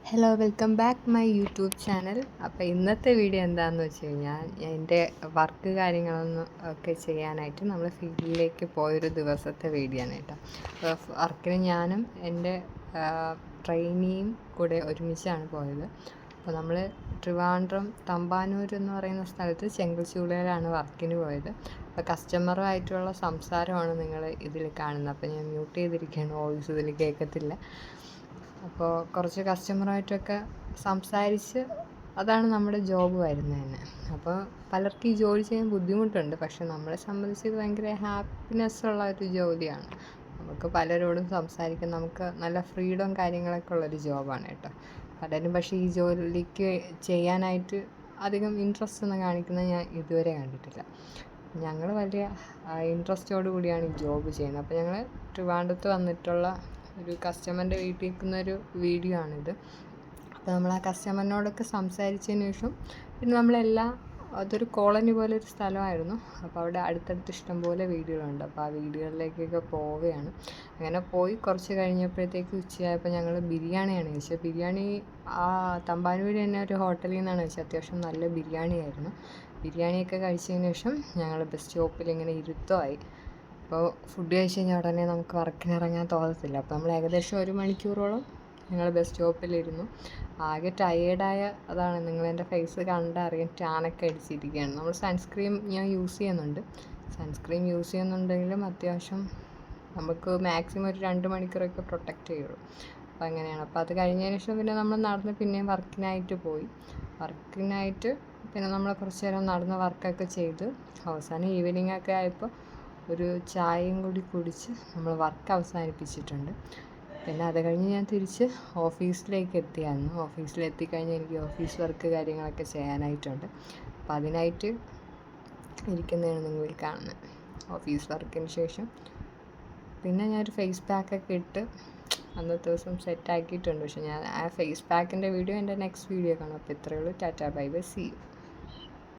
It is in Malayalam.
Hello welcome back my YouTube channel. അപ്പോൾ ഇന്നത്തെ വീഡിയോ എന്താണെന്ന് വെച്ച് കഴിഞ്ഞാൽ എൻ്റെ വർക്ക് കാര്യങ്ങളൊന്നും ഒക്കെ ചെയ്യാനായിട്ട് നമ്മൾ ഫീൽഡിലേക്ക് പോയൊരു ദിവസത്തെ വീഡിയോ ആണ് കേട്ടോ. അപ്പോൾ വർക്കിന് ഞാനും എൻ്റെ ട്രെയിനിയും കൂടെ ഒരുമിച്ചാണ് പോയത്. അപ്പോൾ നമ്മൾ ട്രിവാൻഡ്രം തമ്പാനൂർ എന്ന് പറയുന്ന സ്ഥലത്ത് ചെങ്കൽച്ചൂളയിലാണ് വർക്കിന് പോയത്. അപ്പോൾ കസ്റ്റമറുമായിട്ടുള്ള സംസാരമാണ് നിങ്ങൾ ഇതിൽ കാണുന്നത്. അപ്പോൾ ഞാൻ മ്യൂട്ട് ചെയ്തിരിക്കുകയാണ്, വോയിസ് ഇതിൽ കേൾക്കത്തില്ല. അപ്പോൾ കുറച്ച് കസ്റ്റമറായിട്ടൊക്കെ സംസാരിച്ച് അതാണ് നമ്മുടെ ജോബ് വരുന്നത് തന്നെ. അപ്പോൾ പലർക്കും ഈ ജോലി ചെയ്യാൻ ബുദ്ധിമുട്ടുണ്ട്, പക്ഷെ നമ്മളെ സംബന്ധിച്ച് ഇത് ഭയങ്കര ഹാപ്പിനെസ്സുള്ള ഒരു ജോലിയാണ്. നമുക്ക് പലരോടും സംസാരിക്കാൻ നമുക്ക് നല്ല ഫ്രീഡം കാര്യങ്ങളൊക്കെ ഉള്ളൊരു ജോബാണ് കേട്ടോ. പലരും പക്ഷേ ഈ ജോലിക്ക് ചെയ്യാനായിട്ട് അധികം ഇൻട്രസ്റ്റ് ഒന്നും കാണിക്കുന്നത് ഞാൻ ഇതുവരെ കണ്ടിട്ടില്ല. ഞങ്ങൾ വലിയ ഇൻട്രസ്റ്റോടു കൂടിയാണ് ഈ ജോബ് ചെയ്യുന്നത്. അപ്പോൾ ഞങ്ങൾ ട്രിവാൻഡ്രത്ത് വന്നിട്ടുള്ള ഒരു കസ്റ്റമറിൻ്റെ വീട്ടിൽ നിൽക്കുന്നൊരു വീഡിയോ ആണിത്. അപ്പോൾ നമ്മൾ ആ കസ്റ്റമറിനോടൊക്കെ സംസാരിച്ചതിന് ശേഷം പിന്നെ നമ്മളെല്ലാം അതൊരു കോളനി പോലെ ഒരു സ്ഥലമായിരുന്നു. അപ്പോൾ അവിടെ അടുത്തടുത്ത് ഇഷ്ടംപോലെ വീടുകളുണ്ട്. അപ്പോൾ ആ വീടുകളിലേക്കൊക്കെ പോവുകയാണ്. അങ്ങനെ പോയി കുറച്ച് കഴിഞ്ഞപ്പോഴത്തേക്ക് ഉച്ചയായപ്പോൾ ഞങ്ങൾ ബിരിയാണിയാണ് കഴിച്ചത്. ബിരിയാണി ആ തമ്പാനൂർ തന്നെ ഒരു ഹോട്ടലിൽ നിന്നാണ് കഴിച്ചത്. അത്യാവശ്യം നല്ല ബിരിയാണിയായിരുന്നു. ബിരിയാണിയൊക്കെ കഴിച്ചതിന് ശേഷം ഞങ്ങൾ ബസ് സ്റ്റോപ്പിൽ ഇങ്ങനെ ഇരുത്തമായി. അപ്പോൾ ഫുഡ് കഴിച്ച് കഴിഞ്ഞാൽ ഉടനെ നമുക്ക് വർക്കിനിറങ്ങാൻ തോന്നത്തില്ല. അപ്പോൾ നമ്മൾ ഏകദേശം 1 മണിക്കൂറോളം ഞങ്ങൾ ബസ് സ്റ്റോപ്പിലിരുന്നു. ആകെ ടയേർഡായ അതാണ്, നിങ്ങളെൻ്റെ ഫേസ് കണ്ടറിയാൻ ടാനൊക്കെ അടിച്ചിരിക്കുകയാണ്. നമ്മൾ സൺസ്ക്രീൻ ഞാൻ യൂസ് ചെയ്യുന്നുണ്ട്. സൺസ്ക്രീൻ യൂസ് ചെയ്യുന്നുണ്ടെങ്കിലും അത്യാവശ്യം നമുക്ക് മാക്സിമം ഒരു 2 മണിക്കൂറൊക്കെ പ്രൊട്ടക്റ്റ് ചെയ്യുള്ളൂ. അപ്പോൾ അങ്ങനെയാണ്. അപ്പോൾ അത് കഴിഞ്ഞതിന് ശേഷം പിന്നെ നമ്മൾ നടന്ന് പിന്നെയും വർക്കിനായിട്ട് പോയി. വർക്കിനായിട്ട് പിന്നെ നമ്മൾ കുറച്ച് നേരം നടന്ന് വർക്കൊക്കെ ചെയ്ത് അവസാനം ഈവനിങ് ഒക്കെ ആയപ്പോൾ ഒരു ചായയും കൂടി കുടിച്ച് നമ്മൾ വർക്ക് അവസാനിപ്പിച്ചിട്ടുണ്ട്. പിന്നെ അത് കഴിഞ്ഞ് ഞാൻ തിരിച്ച് ഓഫീസിലേക്ക് എത്തിയായിരുന്നു. ഓഫീസിലെത്തിക്കഴിഞ്ഞാൽ എനിക്ക് ഓഫീസ് വർക്ക് കാര്യങ്ങളൊക്കെ ചെയ്യാനായിട്ടുണ്ട്. അപ്പോൾ അതിനായിട്ട് ഇരിക്കുന്നതാണ് നിങ്ങൾ കാണുന്നത്. ഓഫീസ് വർക്കിന് ശേഷം പിന്നെ ഞാനൊരു ഫേസ് പാക്കൊക്കെ ഇട്ട് അന്നത്തെ ദിവസം സെറ്റാക്കിയിട്ടുണ്ട്. പക്ഷേ ഞാൻ ആ ഫേസ് പാക്കിൻ്റെ വീഡിയോ എൻ്റെ നെക്സ്റ്റ് വീഡിയോ കാണും. അപ്പോൾ ഇത്രയേ ഉള്ളൂ. Tata bye bye, see U.